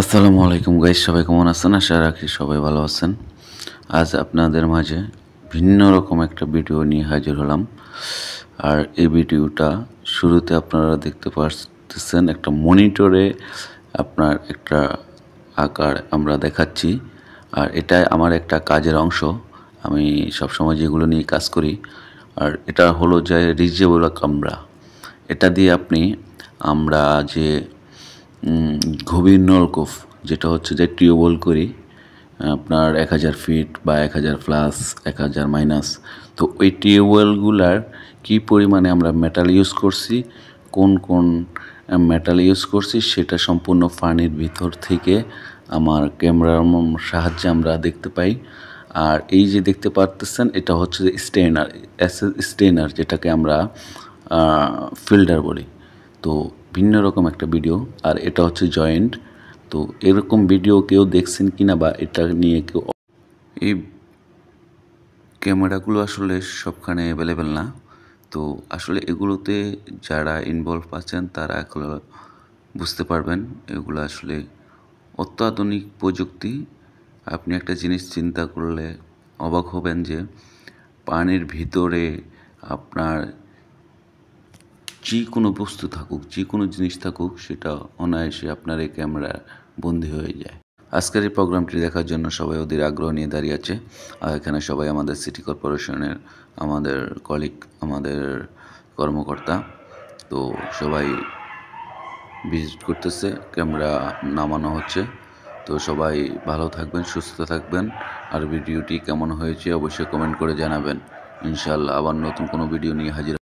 আসসালামু আলাইকুম গাইস, সবাই কেমন আছেন? আশা রাখি সবাই ভালো আছেন। আজ আপনাদের মাঝে ভিন্ন রকম একটা ভিডিও নিয়ে হাজির হলাম। আর এই ভিডিওটা শুরুতে আপনারা দেখতে পাচ্ছেন একটা মনিটরে আপনার একটা আকার আমরা দেখাচ্ছি। আর এটা আমার একটা কাজের অংশ। আমি সবসময় যেগুলো নিয়ে কাজ করি। আর এটা হলো যে রিজেবল ক্যামেরা। এটা দিয়ে আমরা যে গভীর নলকূপ, যেটা হচ্ছে যে টিউবওয়েল করি আপনার 1000 ফিট বা 1000 প্লাস 1000 মাইনাস। তো ওই টিউবওয়েলগুলার কী পরিমাণে আমরা মেটাল ইউজ করছি, কোন কোন মেটাল ইউজ করছি, সেটা সম্পূর্ণ পানির ভিতর থেকে আমার ক্যামেরার সাহায্যে আমরা দেখতে পাই। আর এই যে দেখতে পারতেছেন, এটা হচ্ছে যে স্টেনার, যেটাকে আমরা ফিল্টার বলি। তো ভিন্ন রকম একটা ভিডিও। আর এটা হচ্ছে জয়েন্ট। তো এরকম ভিডিও কেউ দেখছেন কিনা বা এটা নিয়ে কেউ, এই ক্যামেরাগুলো আসলে সবখানে অ্যাভেলেবেল না। তো আসলে এগুলোতে যারা ইনভলভ আছেন তারা এগুলো বুঝতে পারবেন। এগুলো আসলে অত্যাধুনিক প্রযুক্তি। আপনি একটা জিনিস চিন্তা করলে অবাক হবেন যে পানির ভিতরে আপনার যে কোনো বস্তু থাকুক, যে কোনো জিনিস থাকুক, সেটা অনায়াসে আপনার এই ক্যামেরা বন্দী হয়ে যায়। আজকের এই প্রোগ্রামটি দেখার জন্য সবাই অধীর আগ্রহ নিয়ে দাঁড়িয়ে আছে। আর এখানে সবাই আমাদের সিটি কর্পোরেশনের, আমাদের কলিগ, আমাদের কর্মকর্তা। তো সবাই ভিজিট করতেছে, ক্যামেরা নামানো হচ্ছে। তো সবাই ভালো থাকবেন, সুস্থ থাকবেন। আর ভিডিওটি কেমন হয়েছে অবশ্যই কমেন্ট করে জানাবেন। ইনশাআল্লাহ আবার নতুন কোনো ভিডিও নিয়ে হাজির।